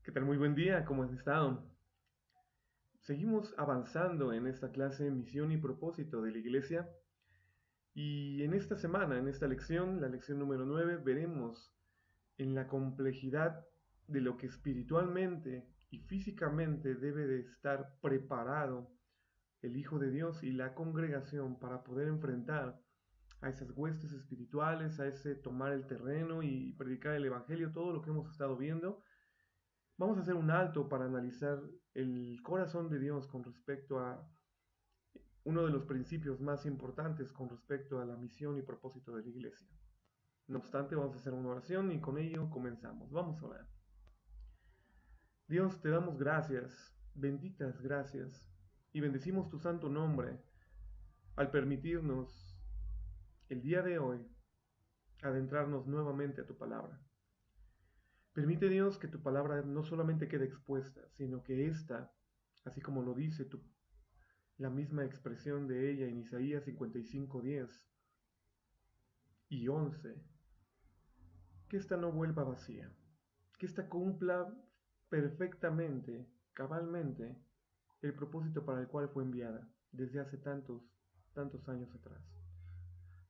¿Qué tal? Muy buen día, ¿cómo has estado? Seguimos avanzando en esta clase Misión y Propósito de la Iglesia y en esta semana, en esta lección, la lección número 9, veremos en la complejidad de lo que espiritualmente y físicamente debe de estar preparado el Hijo de Dios y la congregación para poder enfrentar a esas huestes espirituales, a ese tomar el terreno y predicar el Evangelio, todo lo que hemos estado viendo. Vamos a hacer un alto para analizar el corazón de Dios con respecto a uno de los principios más importantes con respecto a la misión y propósito de la iglesia. No obstante, vamos a hacer una oración y con ello comenzamos. Vamos a orar. Dios, te damos gracias, benditas gracias, y bendecimos tu santo nombre al permitirnos el día de hoy adentrarnos nuevamente a tu palabra. Permite, Dios, que tu palabra no solamente quede expuesta, sino que ésta, así como lo dice la misma expresión de ella en Isaías 55:10 y 11, que ésta no vuelva vacía, que ésta cumpla perfectamente, cabalmente, el propósito para el cual fue enviada desde hace tantos años atrás.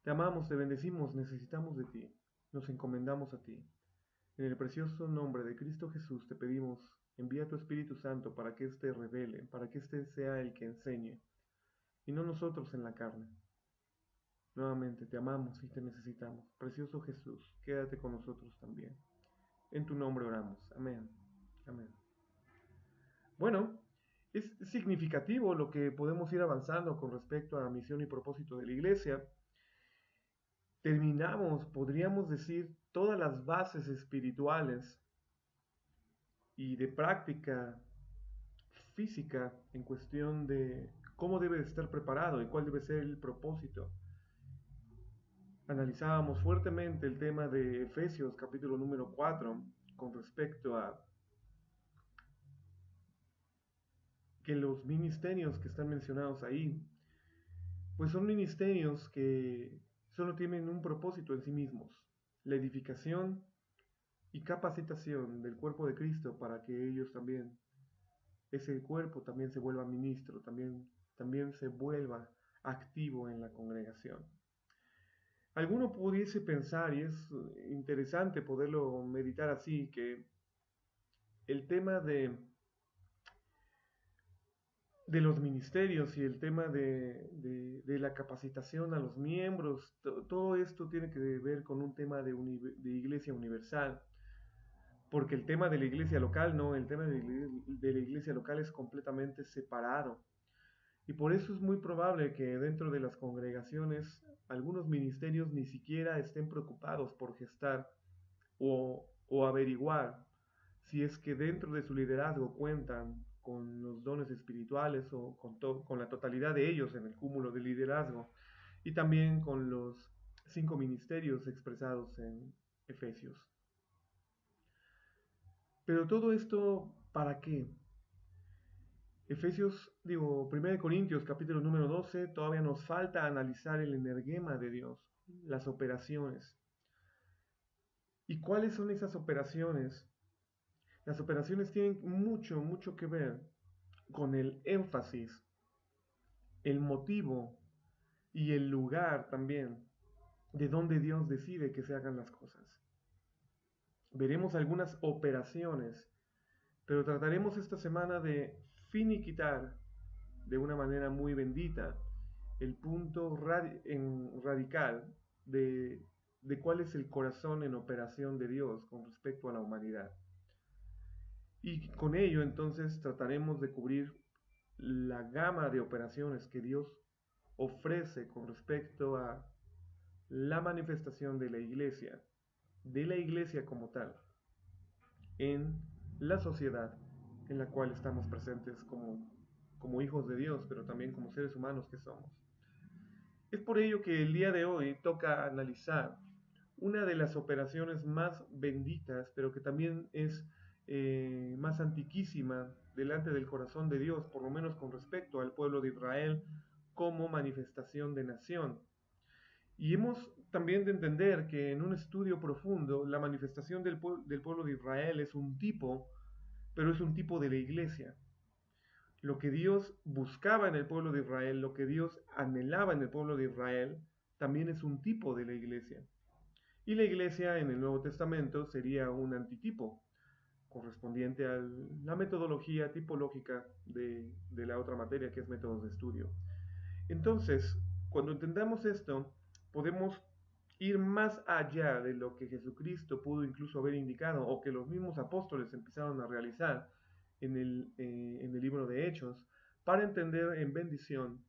Te amamos, te bendecimos, necesitamos de ti, nos encomendamos a ti. En el precioso nombre de Cristo Jesús te pedimos, envía tu Espíritu Santo para que éste revele, para que éste sea el que enseñe, y no nosotros en la carne. Nuevamente te amamos y te necesitamos. Precioso Jesús, quédate con nosotros también. En tu nombre oramos. Amén. Amén. Bueno, es significativo lo que podemos ir avanzando con respecto a la misión y propósito de la iglesia. Terminamos, podríamos decir, todas las bases espirituales y de práctica física en cuestión de cómo debe estar preparado y cuál debe ser el propósito. Analizábamos fuertemente el tema de Efesios capítulo número 4 con respecto a que los ministerios que están mencionados ahí, pues son ministerios que solo tienen un propósito en sí mismos, la edificación y capacitación del cuerpo de Cristo para que ellos también, ese cuerpo también se vuelva ministro, también se vuelva activo en la congregación. Alguno pudiese pensar, y es interesante poderlo meditar así, que el tema de los ministerios y el tema de la capacitación a los miembros, todo esto tiene que ver con un tema de iglesia universal, porque el tema de la iglesia local no, el tema de la iglesia local es completamente separado. Y por eso es muy probable que dentro de las congregaciones algunos ministerios ni siquiera estén preocupados por gestar o averiguar si es que dentro de su liderazgo cuentan con los dones espirituales o con la totalidad de ellos en el cúmulo de liderazgo y también con los 5 ministerios expresados en Efesios. Pero todo esto, ¿para qué? Efesios, 1 Corintios capítulo número 12, todavía nos falta analizar el energema de Dios, las operaciones. ¿Y cuáles son esas operaciones? Las operaciones tienen mucho que ver con el énfasis, el motivo y el lugar también de donde Dios decide que se hagan las cosas. Veremos algunas operaciones, pero trataremos esta semana de finiquitar de una manera muy bendita el punto radical de cuál es el corazón en operación de Dios con respecto a la humanidad. Y con ello entonces trataremos de cubrir la gama de operaciones que Dios ofrece con respecto a la manifestación de la iglesia como tal, en la sociedad en la cual estamos presentes como hijos de Dios, pero también como seres humanos que somos. Es por ello que el día de hoy toca analizar una de las operaciones más benditas, pero que también es más antiquísima delante del corazón de Dios, por lo menos con respecto al pueblo de Israel como manifestación de nación. Y hemos también de entender que en un estudio profundo, la manifestación del pueblo de Israel es un tipo pero es un tipo de la iglesia. Lo que Dios buscaba en el pueblo de Israel, lo que Dios anhelaba en el pueblo de Israel, también es un tipo de la iglesia. Y la iglesia en el Nuevo Testamento sería un antitipo, correspondiente a la metodología tipológica de la otra materia que es métodos de estudio. Entonces, cuando entendamos esto, podemos ir más allá de lo que Jesucristo pudo incluso haber indicado o que los mismos apóstoles empezaron a realizar en el libro de Hechos, para entender en bendición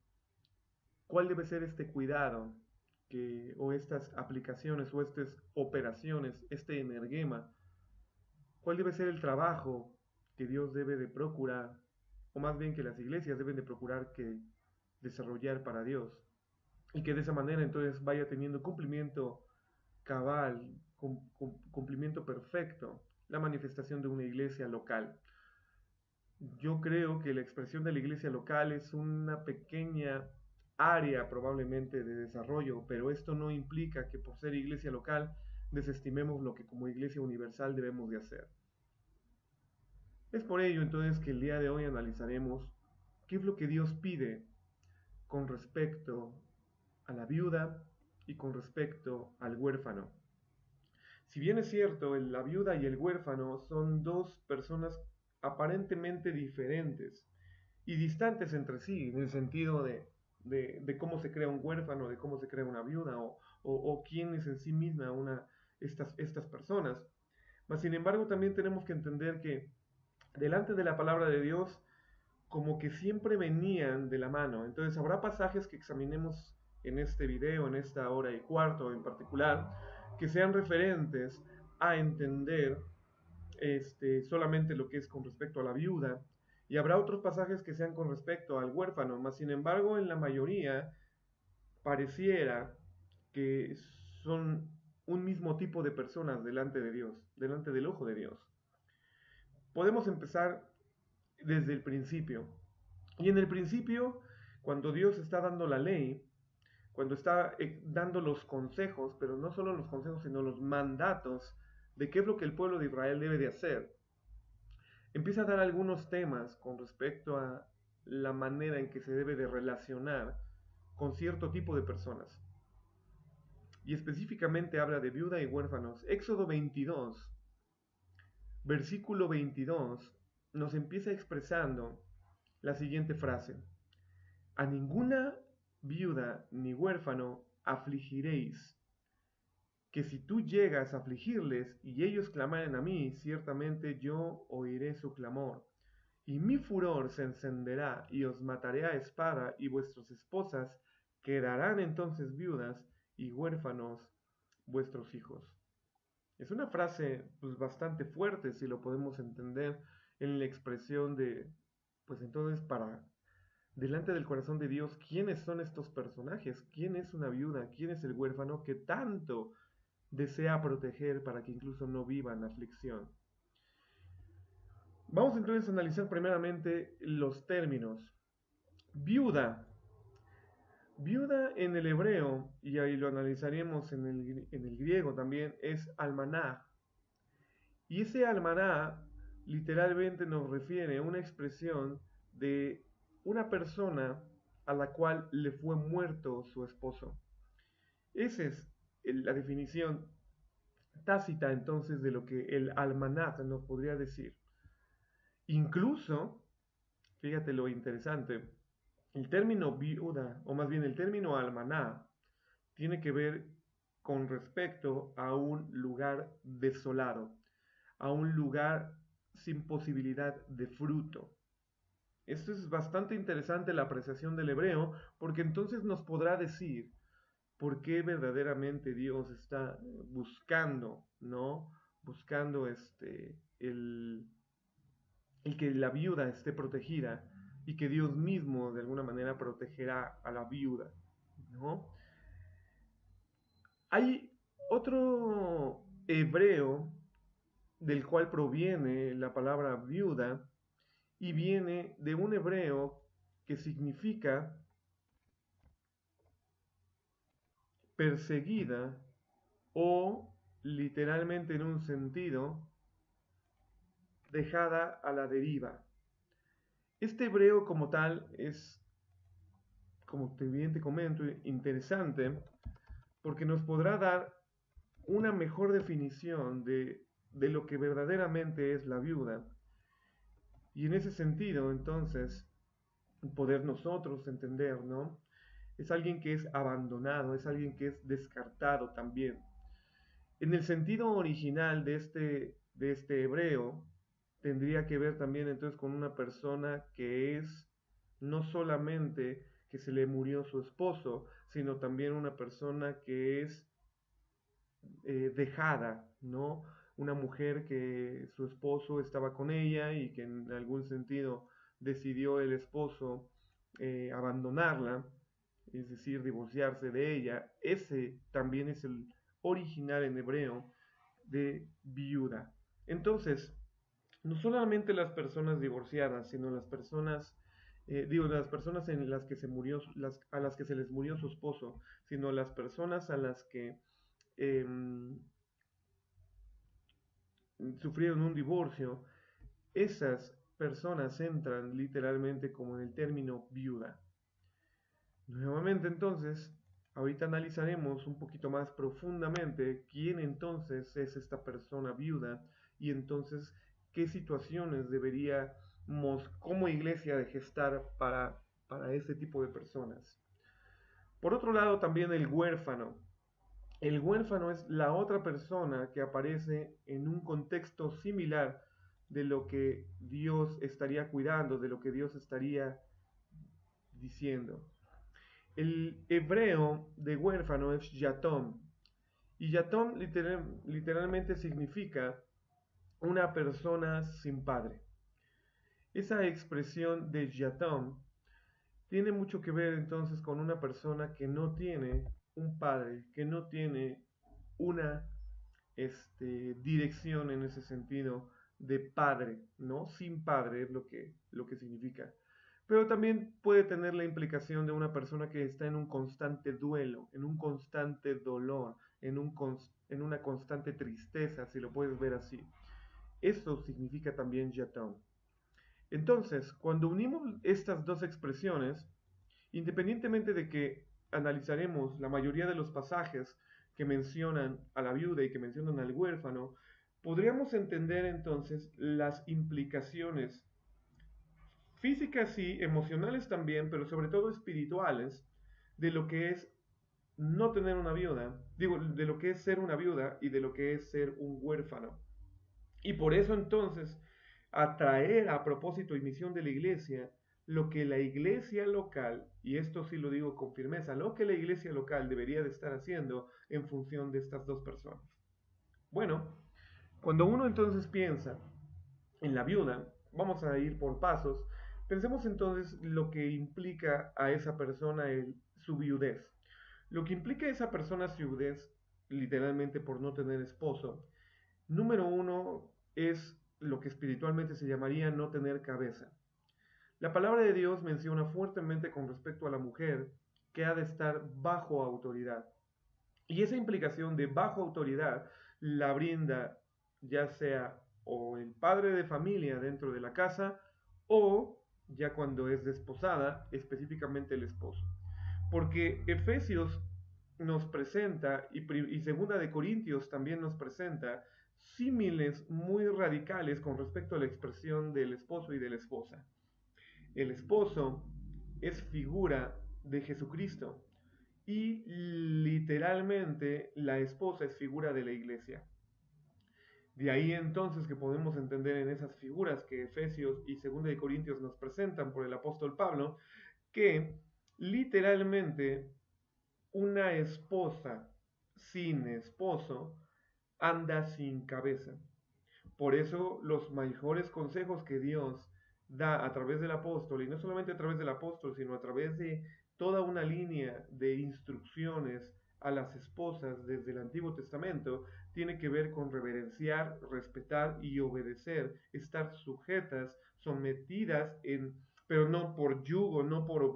cuál debe ser este cuidado o estas aplicaciones o estas operaciones, este energema, cuál debe ser el trabajo que Dios debe de procurar, o más bien que las iglesias deben de procurar que desarrollar para Dios, y que de esa manera entonces vaya teniendo cumplimiento cabal, cumplimiento perfecto, la manifestación de una iglesia local. Yo creo que la expresión de la iglesia local es una pequeña área probablemente de desarrollo, pero esto no implica que por ser iglesia local desestimemos lo que como iglesia universal debemos de hacer. Es por ello entonces que el día de hoy analizaremos qué es lo que Dios pide con respecto a la viuda y con respecto al huérfano. Si bien es cierto, la viuda y el huérfano son dos personas aparentemente diferentes y distantes entre sí, en el sentido de cómo se crea un huérfano, de cómo se crea una viuda o quién es en sí misma estas personas. Mas sin embargo también tenemos que entender que delante de la palabra de Dios como que siempre venían de la mano. Entonces habrá pasajes que examinemos en este video, en esta hora y cuarto en particular, que sean referentes a entender solamente lo que es con respecto a la viuda, y habrá otros pasajes que sean con respecto al huérfano, mas sin embargo en la mayoría pareciera que son un mismo tipo de personas delante de Dios, delante del ojo de Dios. Podemos empezar desde el principio. Y en el principio, cuando Dios está dando la ley, cuando está dando los consejos, pero no solo los consejos, sino los mandatos de qué es lo que el pueblo de Israel debe de hacer, empieza a dar algunos temas con respecto a la manera en que se debe de relacionar con cierto tipo de personas. Y específicamente habla de viuda y huérfanos. Éxodo 22, versículo 22, nos empieza expresando la siguiente frase: a ninguna viuda ni huérfano afligiréis, que si tú llegas a afligirles y ellos clamaren a mí, ciertamente yo oiré su clamor, y mi furor se encenderá y os mataré a espada, y vuestras esposas quedarán entonces viudas y huérfanos vuestros hijos. Es una frase pues bastante fuerte si lo podemos entender en la expresión de, pues entonces para delante del corazón de Dios, ¿quiénes son estos personajes? ¿Quién es una viuda? ¿Quién es el huérfano que tanto desea proteger para que incluso no vivan aflicción? Vamos entonces a analizar primeramente los términos. Viuda. Viuda en el hebreo, y ahí lo analizaremos en el griego también, es almaná. Y ese almaná literalmente nos refiere a una expresión de una persona a la cual le fue muerto su esposo. Esa es la definición tácita entonces de lo que el almaná nos podría decir. Incluso, fíjate lo interesante, el término viuda, o más bien el término almaná, tiene que ver con respecto a un lugar desolado, a un lugar sin posibilidad de fruto. Esto es bastante interesante la apreciación del hebreo, porque entonces nos podrá decir por qué verdaderamente Dios está buscando, ¿no? Buscando el que la viuda esté protegida y que Dios mismo de alguna manera protegerá a la viuda, ¿no? Hay otro hebreo del cual proviene la palabra viuda y viene de un hebreo que significa perseguida o literalmente en un sentido dejada a la deriva. Este hebreo como tal es, como bien te comento, interesante porque nos podrá dar una mejor definición de lo que verdaderamente es la viuda. Y en ese sentido, entonces, poder nosotros entender, ¿no? Es alguien que es abandonado, es alguien que es descartado también. En el sentido original de este hebreo, tendría que ver también entonces con una persona que es no solamente que se le murió su esposo, sino también una persona que es dejada, ¿no? Una mujer que su esposo estaba con ella y que en algún sentido decidió el esposo abandonarla, es decir, divorciarse de ella. Ese también es el original en hebreo de viuda. Entonces, no solamente las personas divorciadas, sino las personas, las personas en las que se murió, a las que se les murió su esposo, sino las personas a las que eh, sufrieron un divorcio, esas personas entran literalmente como en el término viuda. Nuevamente entonces, ahorita analizaremos un poquito más profundamente quién entonces es esta persona viuda y entonces qué situaciones deberíamos como iglesia de gestar para este tipo de personas. Por otro lado, también el huérfano. El huérfano es la otra persona que aparece en un contexto similar de lo que Dios estaría cuidando, de lo que Dios estaría diciendo. El hebreo de huérfano es yatom, y yatom literalmente significa una persona sin padre. Esa expresión de yatom tiene mucho que ver entonces con una persona que no tiene un padre, que no tiene una dirección en ese sentido de padre, ¿no? Sin padre es lo que significa. Pero también puede tener la implicación de una persona que está en un constante duelo, en un constante dolor, en una constante tristeza, si lo puedes ver así. Eso significa también yatom. Entonces, cuando unimos estas dos expresiones, independientemente de que analizaremos la mayoría de los pasajes que mencionan a la viuda y que mencionan al huérfano, podríamos entender entonces las implicaciones físicas y emocionales también, pero sobre todo espirituales, de lo que es no tener una viuda, digo, de lo que es ser una viuda y de lo que es ser un huérfano. Y por eso entonces, atraer a propósito y misión de la iglesia, lo que la iglesia local, y esto sí lo digo con firmeza, lo que la iglesia local debería de estar haciendo en función de estas dos personas. Bueno, cuando uno entonces piensa en la viuda, vamos a ir por pasos, pensemos entonces lo que implica a esa persona su viudez. Lo que implica a esa persona su viudez, literalmente por no tener esposo, número uno es lo que espiritualmente se llamaría no tener cabeza. La palabra de Dios menciona fuertemente con respecto a la mujer que ha de estar bajo autoridad. Y esa implicación de bajo autoridad la brinda ya sea o el padre de familia dentro de la casa o ya cuando es desposada, específicamente el esposo. Porque Efesios nos presenta y Segunda de Corintios también nos presenta símiles muy radicales con respecto a la expresión del esposo y de la esposa. El esposo es figura de Jesucristo y literalmente la esposa es figura de la iglesia. De ahí entonces que podemos entender en esas figuras que Efesios y Segunda de Corintios nos presentan por el apóstol Pablo, que literalmente una esposa sin esposo anda sin cabeza. Por eso los mejores consejos que Dios da a través del apóstol, y no solamente a través del apóstol, sino a través de toda una línea de instrucciones a las esposas desde el Antiguo Testamento, tiene que ver con reverenciar, respetar y obedecer, estar sujetas, sometidas pero no por yugo, no por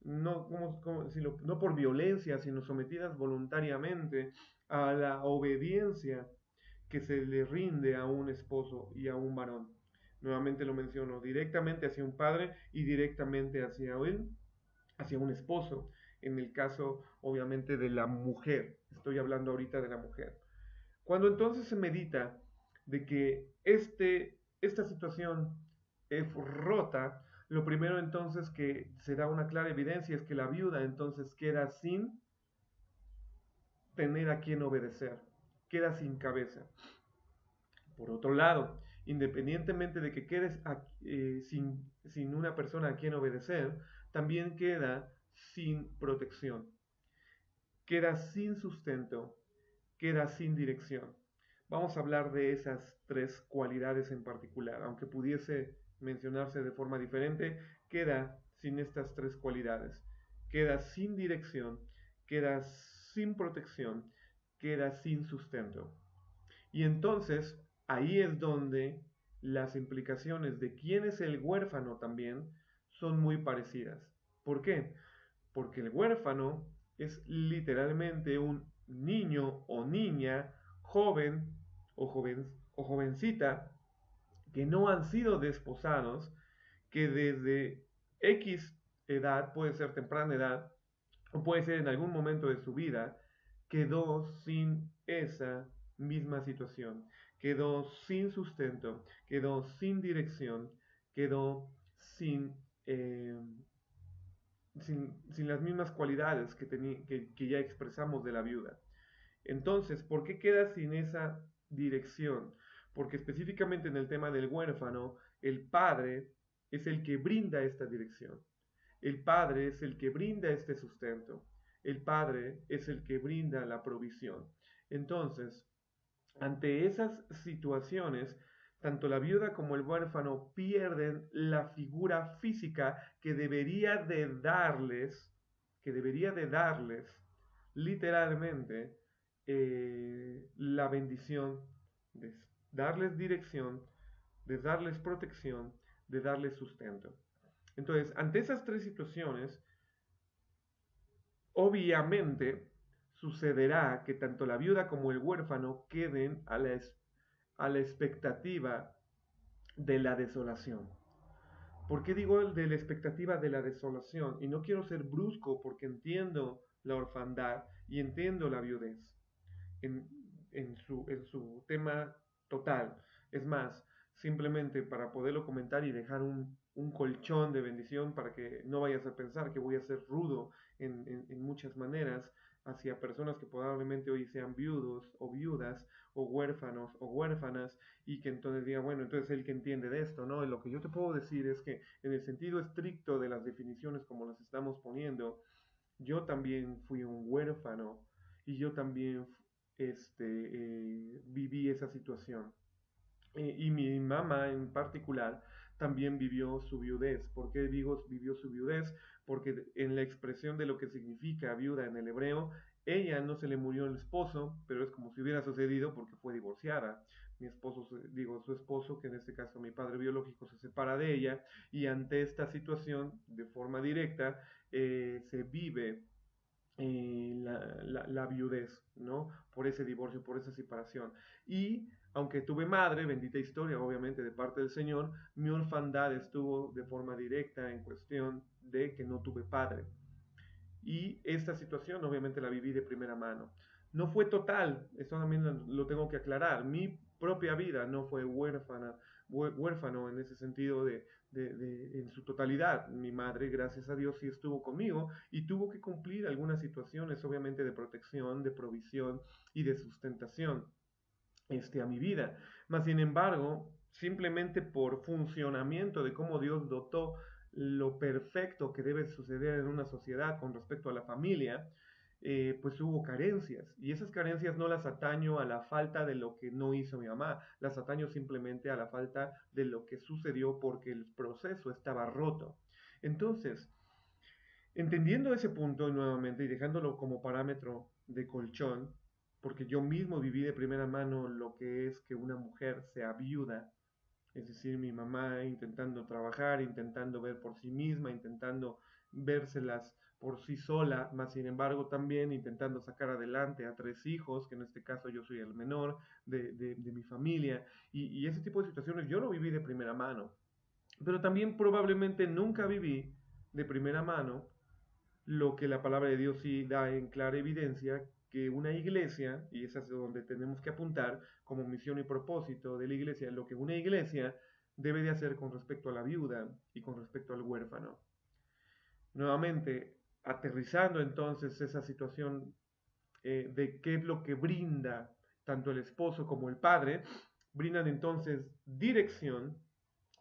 no por violencia, sino sometidas voluntariamente a la obediencia que se le rinde a un esposo y a un varón. Nuevamente lo menciono, directamente hacia un padre y directamente hacia él, hacia un esposo. En el caso, obviamente, de la mujer. Estoy hablando ahorita de la mujer. Cuando entonces se medita de que esta situación es rota, lo primero entonces que se da una clara evidencia es que la viuda entonces queda sin tener a quien obedecer, queda sin cabeza. Por otro lado, independientemente de que quedes sin una persona a quien obedecer, también queda sin protección, queda sin sustento, queda sin dirección. Vamos a hablar de esas tres cualidades en particular, aunque pudiese mencionarse de forma diferente, queda sin estas tres cualidades, queda sin dirección, queda sin protección, queda sin sustento. Y entonces ahí es donde las implicaciones de quién es el huérfano también son muy parecidas. ¿Por qué? Porque el huérfano es literalmente un niño o niña, joven o jovencita, que no han sido desposados, que desde X edad, puede ser temprana edad, o puede ser en algún momento de su vida, quedó sin esa misma situación, quedó sin sustento, quedó sin dirección, quedó sin, eh, sin las mismas cualidades que ya expresamos de la viuda. Entonces, ¿por qué queda sin esa dirección? Porque específicamente en el tema del huérfano, el padre es el que brinda esta dirección. El padre es el que brinda este sustento. El padre es el que brinda la provisión. Entonces, ante esas situaciones, tanto la viuda como el huérfano pierden la figura física que debería de darles literalmente la bendición de darles dirección, de darles protección, de darles sustento. Entonces, ante esas tres situaciones, obviamente sucederá que tanto la viuda como el huérfano queden a la expectativa de la desolación. ¿Por qué digo de la expectativa de la desolación? Y no quiero ser brusco porque entiendo la orfandad y entiendo la viudez en, en su tema total. Es más, simplemente para poderlo comentar y dejar un colchón de bendición para que no vayas a pensar que voy a ser rudo en muchas maneras hacia personas que probablemente hoy sean viudos o viudas o huérfanos o huérfanas y que entonces digan, bueno, entonces él que entiende de esto, ¿no? Y lo que yo te puedo decir es que en el sentido estricto de las definiciones como las estamos poniendo, yo también fui un huérfano y yo también viví esa situación. Y mi mamá en particular también vivió su viudez. ¿Por qué digo vivió su viudez? Porque en la expresión de lo que significa viuda en el hebreo, ella no se le murió el esposo, pero es como si hubiera sucedido porque fue divorciada. Mi esposo, digo, su esposo, que en este caso mi padre biológico, se separa de ella y ante esta situación, de forma directa, se vive la viudez, ¿no? Por ese divorcio, por esa separación. Y aunque tuve madre, bendita historia, obviamente, de parte del Señor, mi orfandad estuvo de forma directa en cuestión de que no tuve padre. Y esta situación, obviamente, la viví de primera mano. No fue total, eso también lo tengo que aclarar. Mi propia vida no fue huérfano en ese sentido en su totalidad. Mi madre, gracias a Dios, sí estuvo conmigo y tuvo que cumplir algunas situaciones, obviamente, de protección, de provisión y de sustentación a mi vida. Mas, sin embargo, simplemente por funcionamiento de cómo Dios dotó lo perfecto que debe suceder en una sociedad con respecto a la familia, pues hubo carencias. Y esas carencias no las ataño a la falta de lo que no hizo mi mamá, las ataño simplemente a la falta de lo que sucedió porque el proceso estaba roto. Entonces, entendiendo ese punto nuevamente y dejándolo como parámetro de colchón, porque yo mismo viví de primera mano lo que es que una mujer sea viuda, es decir, mi mamá intentando trabajar, intentando ver por sí misma, intentando vérselas por sí sola, más sin embargo también intentando sacar adelante a 3 hijos, que en este caso yo soy el menor de mi familia, y ese tipo de situaciones yo lo viví de primera mano, pero también probablemente nunca viví de primera mano lo que la palabra de Dios sí da en clara evidencia, que una iglesia, y es hacia donde tenemos que apuntar como misión y propósito de la iglesia, lo que una iglesia debe de hacer con respecto a la viuda y con respecto al huérfano. Nuevamente, aterrizando entonces esa situación de qué es lo que brinda tanto el esposo como el padre, brindan entonces dirección,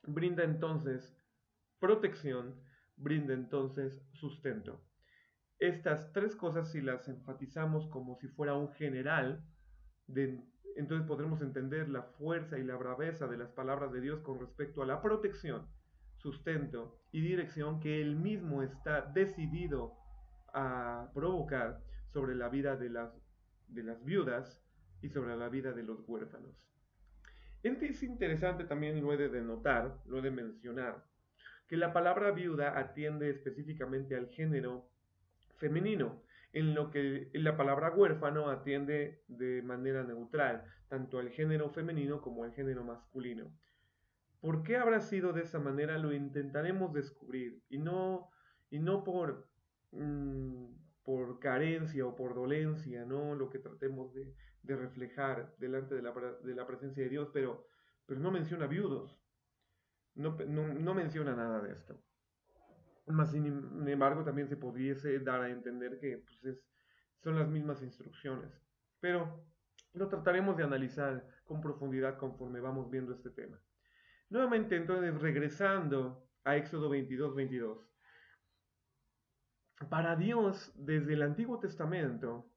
brinda entonces protección, brinda entonces sustento. Estas 3 cosas, si las enfatizamos como si fuera un general, de, entonces podremos entender la fuerza y la braveza de las palabras de Dios con respecto a la protección, sustento y dirección que Él mismo está decidido a provocar sobre la vida de las viudas y sobre la vida de los huérfanos. Es interesante también, lo he de notar, lo he de mencionar, que la palabra viuda atiende específicamente al género femenino, en lo que la palabra huérfano atiende de manera neutral, tanto al género femenino como al género masculino. ¿Por qué habrá sido de esa manera? Lo intentaremos descubrir, y no mm, por carencia o por dolencia, ¿no? Lo que tratemos de reflejar delante de la presencia de Dios, pero no menciona viudos, no menciona nada de esto. Más sin embargo, también se pudiese dar a entender que pues, son las mismas instrucciones. Pero lo trataremos de analizar con profundidad conforme vamos viendo este tema. Nuevamente, entonces, regresando a Éxodo 22:22. Para Dios, desde el Antiguo Testamento,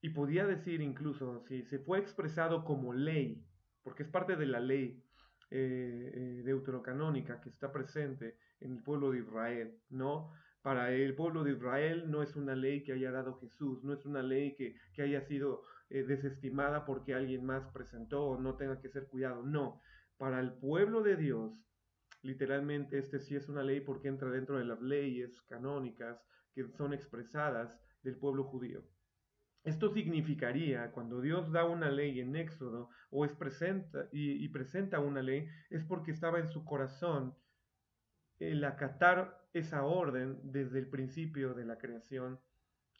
y podía decir incluso, si se fue expresado como ley, porque es parte de la ley deuterocanónica que está presente en el pueblo de Israel, ¿no? Para el pueblo de Israel no es una ley que haya dado Jesús, no es una ley que haya sido desestimada porque alguien más presentó o no tenga que ser cuidado, no. Para el pueblo de Dios, literalmente este sí es una ley porque entra dentro de las leyes canónicas que son expresadas del pueblo judío. Esto significaría, cuando Dios da una ley en Éxodo o y presenta una ley, es porque estaba en su corazón el acatar esa orden desde el principio de la creación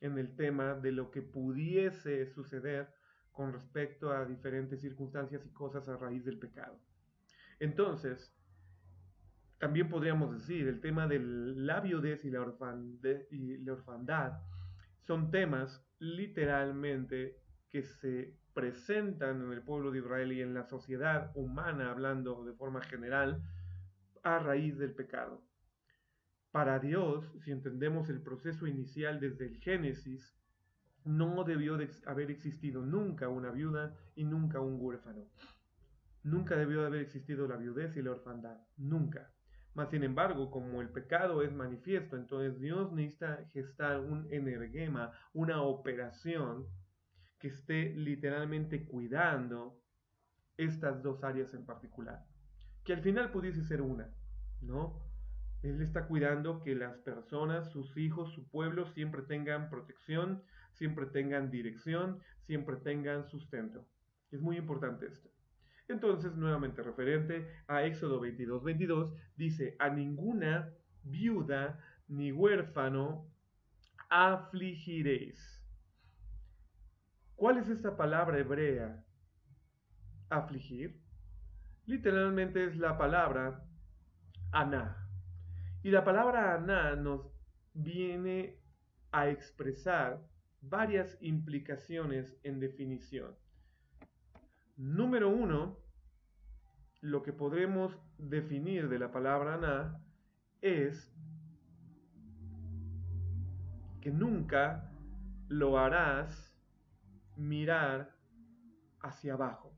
en el tema de lo que pudiese suceder con respecto a diferentes circunstancias y cosas a raíz del pecado. Entonces, también podríamos decir, el tema de la viudez y la orfandad son temas literalmente que se presentan en el pueblo de Israel y en la sociedad humana, hablando de forma general, a raíz del pecado. Para Dios, si entendemos el proceso inicial desde el Génesis, no debió de haber existido nunca una viuda y nunca un huérfano. Nunca debió de haber existido la viudez y la orfandad. Nunca. Mas, sin embargo, como el pecado es manifiesto, entonces Dios necesita gestar un energema, una operación que esté literalmente cuidando estas 2 áreas en particular. Que al final pudiese ser una, ¿no? Él está cuidando que las personas, sus hijos, su pueblo siempre tengan protección, siempre tengan dirección, siempre tengan sustento. Es muy importante esto. Entonces, nuevamente referente a Éxodo 22:22, dice, a ninguna viuda ni huérfano afligiréis. ¿Cuál es esta palabra hebrea? Afligir. Literalmente es la palabra aná. Y la palabra aná nos viene a expresar varias implicaciones en definición. Número 1, lo que podremos definir de la palabra aná es que nunca lo harás mirar hacia abajo.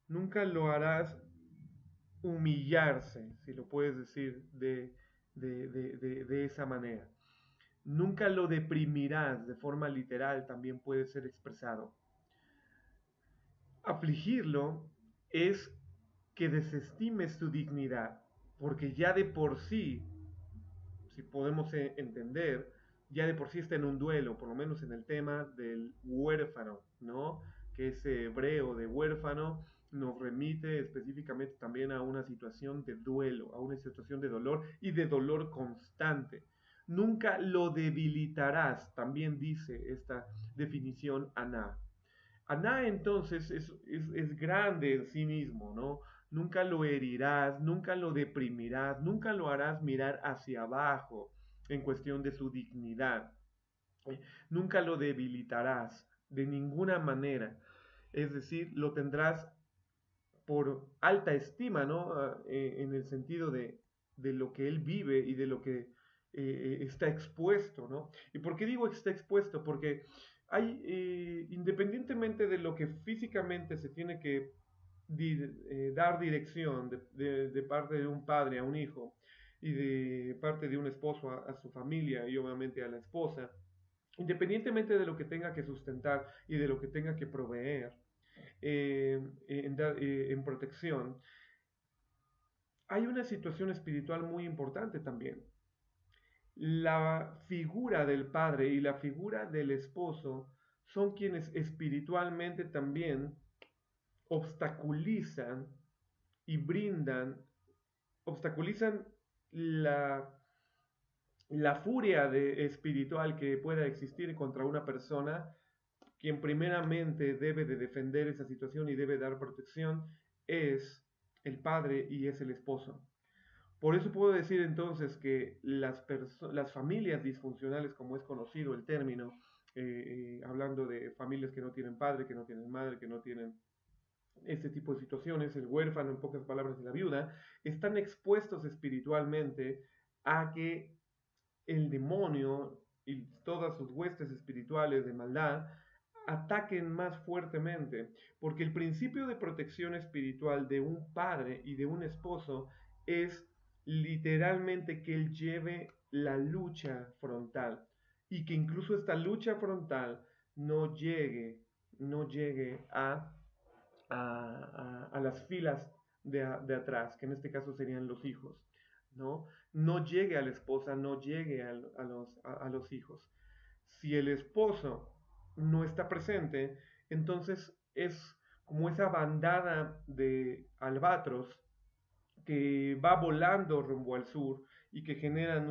Nunca lo harás humillarse, si lo puedes decir de esa manera. Nunca lo deprimirás de forma literal, también puede ser expresado. Afligirlo es que desestimes su dignidad, porque ya de por sí, si podemos entender, ya de por sí está en un duelo, por lo menos en el tema del huérfano, ¿no? Que ese hebreo de huérfano nos remite específicamente también a una situación de duelo, a una situación de dolor y de dolor constante. Nunca lo debilitarás, también dice esta definición Aná. Aná entonces es grande en sí mismo, ¿no? Nunca lo herirás, nunca lo deprimirás, nunca lo harás mirar hacia abajo en cuestión de su dignidad. Nunca lo debilitarás de ninguna manera. Es decir, lo tendrás por alta estima, ¿no? En el sentido de lo que él vive y de lo que está expuesto, ¿no? ¿Y por qué digo está expuesto? Porque hay, independientemente de lo que físicamente se tiene que dar dirección de parte de un padre a un hijo y de parte de un esposo a su familia y obviamente a la esposa, independientemente de lo que tenga que sustentar y de lo que tenga que proveer, en protección, hay una situación espiritual muy importante también. La figura del padre y la figura del esposo son quienes espiritualmente también obstaculizan y obstaculizan la, la furia espiritual que pueda existir contra una persona, quien primeramente debe de defender esa situación y debe dar protección es el padre y es el esposo. Por eso puedo decir entonces que las familias disfuncionales, como es conocido el término, hablando de familias que no tienen padre, que no tienen madre, que no tienen este tipo de situaciones, el huérfano, en pocas palabras, y la viuda, están expuestos espiritualmente a que el demonio y todas sus huestes espirituales de maldad ataquen más fuertemente, porque el principio de protección espiritual de un padre y de un esposo es literalmente que él lleve la lucha frontal y que incluso esta lucha frontal no llegue a las filas de atrás, que en este caso serían los hijos, ¿no? No llegue a la esposa, no llegue a los hijos. Si el esposo no está presente, entonces es como esa bandada de albatros que va volando rumbo al sur y que generan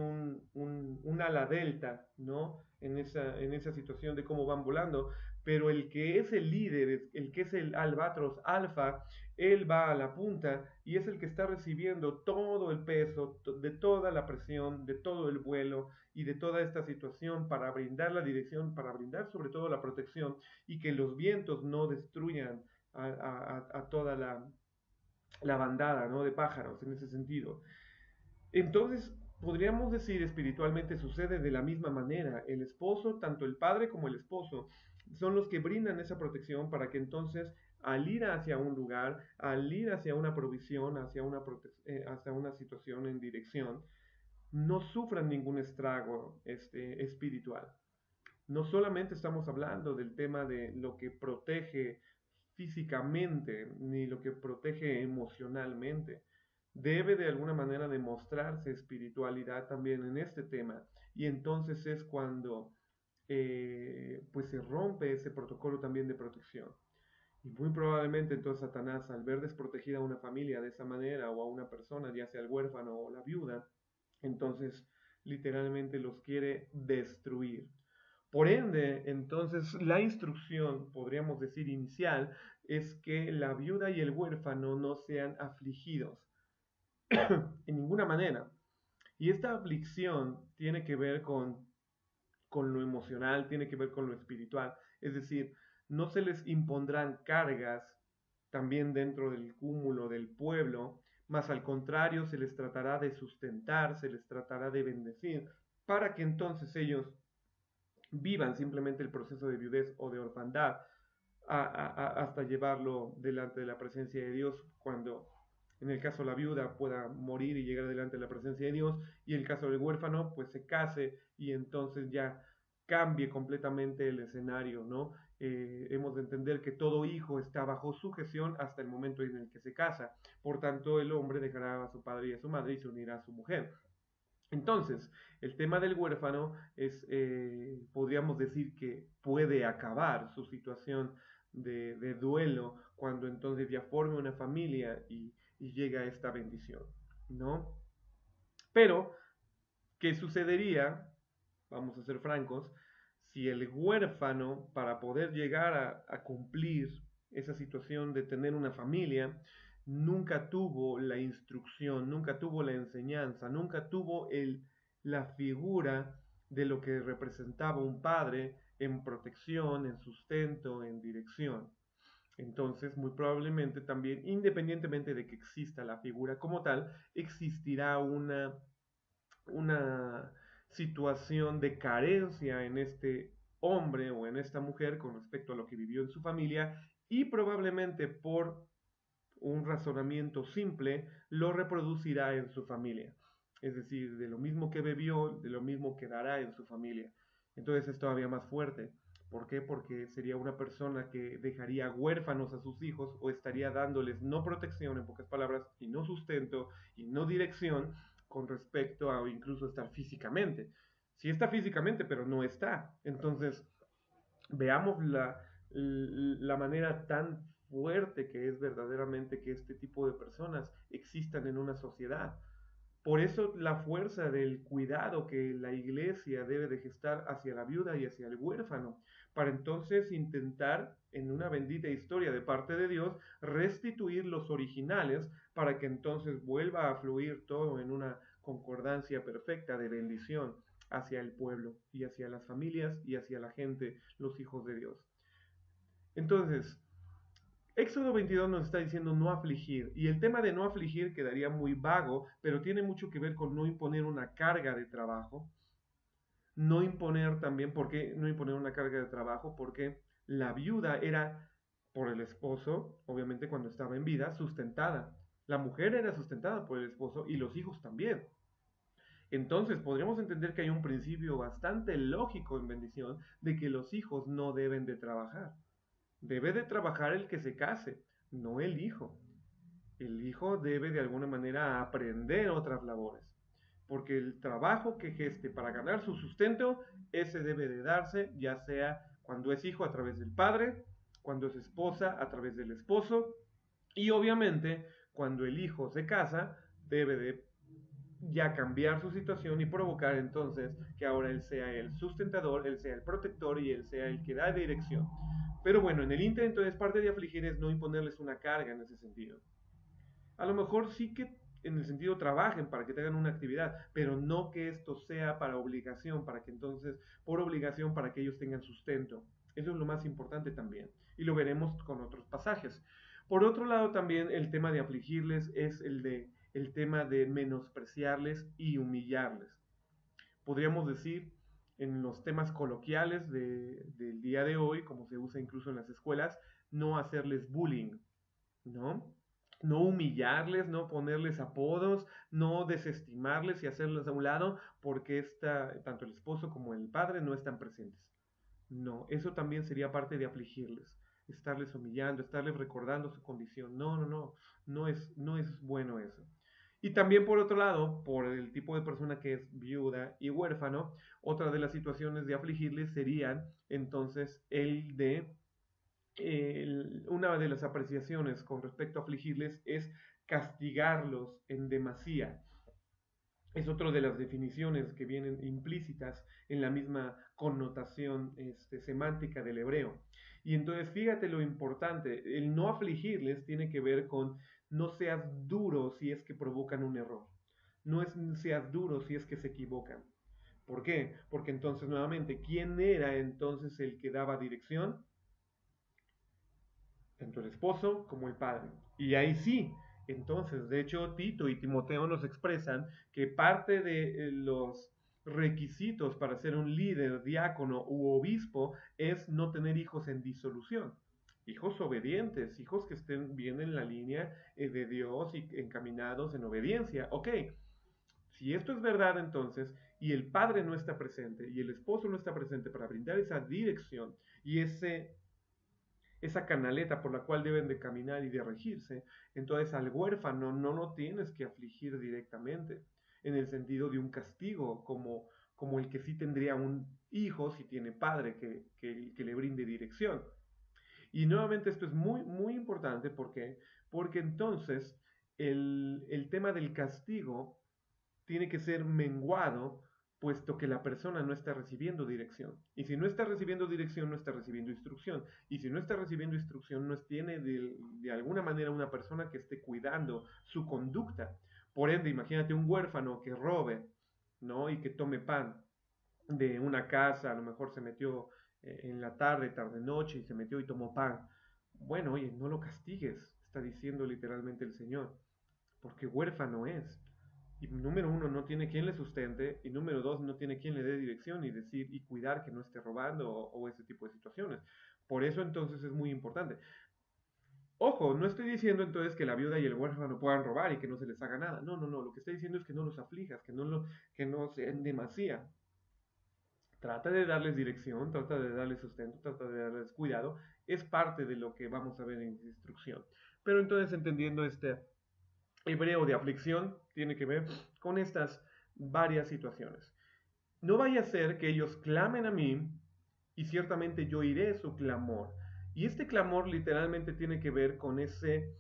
un ala delta, ¿no? En esa situación de cómo van volando, pero el que es el líder, el que es el albatros alfa, él va a la punta y es el que está recibiendo todo el peso de toda la presión, de todo el vuelo y de toda esta situación para brindar la dirección, para brindar sobre todo la protección y que los vientos no destruyan a toda la bandada, ¿no? De pájaros en ese sentido. Entonces, podríamos decir espiritualmente sucede de la misma manera. El esposo, tanto el padre como el esposo, son los que brindan esa protección para que entonces al ir hacia un lugar, al ir hacia una provisión, hacia una situación en dirección, no sufran ningún estrago espiritual. No solamente estamos hablando del tema de lo que protege físicamente ni lo que protege emocionalmente. Debe de alguna manera demostrarse espiritualidad también en este tema y entonces es cuando pues se rompe ese protocolo también de protección. Y muy probablemente entonces Satanás, al ver desprotegida a una familia de esa manera o a una persona, ya sea el huérfano o la viuda, entonces literalmente los quiere destruir. Por ende, entonces la instrucción, podríamos decir inicial, es que la viuda y el huérfano no sean afligidos en ninguna manera. Y esta aflicción tiene que ver con lo emocional, tiene que ver con lo espiritual. Es decir, no se les impondrán cargas también dentro del cúmulo del pueblo, mas al contrario se les tratará de sustentar, se les tratará de bendecir, para que entonces ellos vivan simplemente el proceso de viudez o de orfandad hasta llevarlo delante de la presencia de Dios cuando en el caso de la viuda pueda morir y llegar delante de la presencia de Dios y en el caso del huérfano pues se case y entonces ya cambie completamente el escenario, ¿no? Hemos de entender que todo hijo está bajo sujeción hasta el momento en el que se casa. Por tanto, el hombre dejará a su padre y a su madre y se unirá a su mujer. Entonces, el tema del huérfano es, podríamos decir que puede acabar su situación de duelo cuando entonces ya forme una familia y llega esta bendición, ¿no? Pero, ¿qué sucedería? Vamos a ser francos, si el huérfano, para poder llegar a cumplir esa situación de tener una familia, nunca tuvo la instrucción, nunca tuvo la enseñanza, nunca tuvo la figura de lo que representaba un padre en protección, en sustento, en dirección. Entonces, muy probablemente también, independientemente de que exista la figura como tal, existirá una situación de carencia en este hombre o en esta mujer con respecto a lo que vivió en su familia y probablemente por un razonamiento simple lo reproducirá en su familia. Es decir, de lo mismo que bebió, de lo mismo quedará en su familia. Entonces es todavía más fuerte. ¿Por qué? Porque sería una persona que dejaría huérfanos a sus hijos o estaría dándoles no protección, en pocas palabras, y no sustento y no dirección con respecto a incluso estar físicamente. Sí está físicamente, pero no está. Entonces, veamos la manera tan fuerte que es verdaderamente que este tipo de personas existan en una sociedad. Por eso la fuerza del cuidado que la iglesia debe de gestar hacia la viuda y hacia el huérfano, para entonces intentar, en una bendita historia de parte de Dios, restituir los originales para que entonces vuelva a fluir todo en una concordancia perfecta de bendición hacia el pueblo y hacia las familias y hacia la gente, los hijos de Dios. Entonces, Éxodo 22 nos está diciendo no afligir, y el tema de no afligir quedaría muy vago, pero tiene mucho que ver con no imponer una carga de trabajo, no imponer también, ¿por qué no imponer una carga de trabajo? Porque la viuda era por el esposo, obviamente cuando estaba en vida, sustentada. La mujer era sustentada por el esposo y los hijos también. Entonces podríamos entender que hay un principio bastante lógico en bendición de que los hijos no deben de trabajar. Debe de trabajar el que se case, no el hijo. El hijo debe de alguna manera aprender otras labores, porque el trabajo que geste para ganar su sustento, ese debe de darse, ya sea cuando es hijo a través del padre, cuando es esposa a través del esposo, y obviamente cuando el hijo se casa, debe de ya cambiar su situación y provocar entonces que ahora él sea el sustentador, él sea el protector y él sea el que da dirección. Pero bueno, en el intento es parte de afligir es no imponerles una carga en ese sentido. A lo mejor sí que en el sentido trabajen para que tengan una actividad, pero no que esto sea para obligación, para que entonces, por obligación, para que ellos tengan sustento. Eso es lo más importante también. Y lo veremos con otros pasajes. Por otro lado, también el tema de afligirles es el tema de menospreciarles y humillarles. Podríamos decir en los temas coloquiales del día de hoy, como se usa incluso en las escuelas, no hacerles bullying, ¿no? No humillarles, no ponerles apodos, no desestimarles y hacerles a un lado porque tanto el esposo como el padre no están presentes. No, eso también sería parte de afligirles, estarles humillando, estarles recordando su condición. No, no, no, no es bueno eso. Y también por otro lado, por el tipo de persona que es viuda y huérfano, otra de las situaciones de afligirles serían entonces una de las apreciaciones con respecto a afligirles es castigarlos en demasía. Es otra de las definiciones que vienen implícitas en la misma connotación semántica del hebreo. Y entonces fíjate lo importante, el no afligirles tiene que ver con no seas duro si es que provocan un error, no seas duro si es que se equivocan. ¿Por qué? Porque entonces nuevamente, ¿quién era entonces el que daba dirección? Tanto el esposo como el padre. Y ahí sí, entonces, de hecho, Tito y Timoteo nos expresan que parte de los requisitos para ser un líder, diácono u obispo es no tener hijos en disolución. Hijos obedientes, hijos que estén bien en la línea de Dios y encaminados en obediencia. Ok, si esto es verdad entonces, y el padre no está presente, y el esposo no está presente para brindar esa dirección y esa canaleta por la cual deben de caminar y de regirse, entonces al huérfano no lo tienes que afligir directamente. en el sentido de un castigo, como el que sí tendría un hijo si tiene padre que le brinde dirección. Y nuevamente esto es muy, muy importante porque entonces el tema del castigo tiene que ser menguado, puesto que la persona no está recibiendo dirección. Y si no está recibiendo dirección, no está recibiendo instrucción. Y si no está recibiendo instrucción, no tiene de alguna manera una persona que esté cuidando su conducta. Por ende, imagínate un huérfano que robe, ¿no? Y que tome pan de una casa, a lo mejor se metió en la tarde, tarde, noche, y se metió y tomó pan. Bueno, oye, no lo castigues, está diciendo literalmente el Señor, porque huérfano es. Y número uno, no tiene quien le sustente, y número dos, no tiene quien le dé dirección y decir y cuidar que no esté robando o ese tipo de situaciones. Por eso entonces es muy importante. Ojo, no estoy diciendo entonces que la viuda y el huérfano puedan robar y que no se les haga nada. No, no, no. Lo que estoy diciendo es que no los aflijas, que no sean demasía. Trata de darles dirección, trata de darles sustento, trata de darles cuidado. Es parte de lo que vamos a ver en instrucción. Pero entonces entendiendo este hebreo de aflicción, tiene que ver con estas varias situaciones. No vaya a ser que ellos clamen a mí y ciertamente yo iré su clamor. Y este clamor literalmente tiene que ver con ese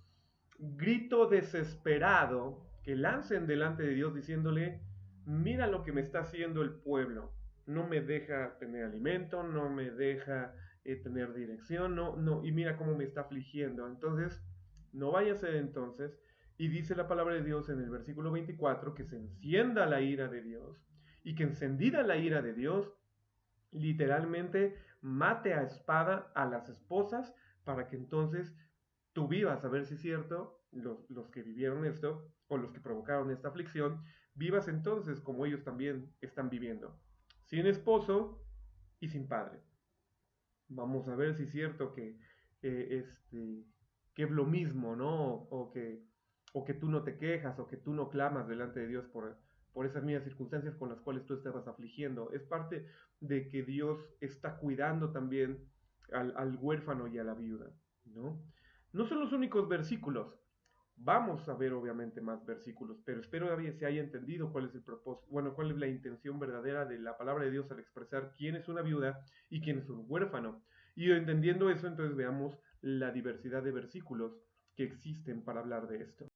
grito desesperado que lancen delante de Dios diciéndole, mira lo que me está haciendo el pueblo, no me deja tener alimento, no me deja tener dirección, no, no, y mira cómo me está afligiendo. Entonces, no vaya a ser entonces, y dice la palabra de Dios en el versículo 24, que se encienda la ira de Dios, y que encendida la ira de Dios, literalmente mate a espada a las esposas para que entonces tú vivas, a ver si es cierto, los que vivieron esto o los que provocaron esta aflicción, vivas entonces como ellos también están viviendo, sin esposo y sin padre. Vamos a ver si es cierto que es lo mismo, ¿no? O que tú no te quejas o que tú no clamas delante de Dios por esas mismas circunstancias con las cuales tú estabas afligiendo. Es parte de que Dios está cuidando también al huérfano y a la viuda, ¿no? No son los únicos versículos. Vamos a ver obviamente más versículos, pero espero que se haya entendido cuál es el propósito, bueno, cuál es la intención verdadera de la palabra de Dios al expresar quién es una viuda y quién es un huérfano. Y entendiendo eso, entonces veamos la diversidad de versículos que existen para hablar de esto.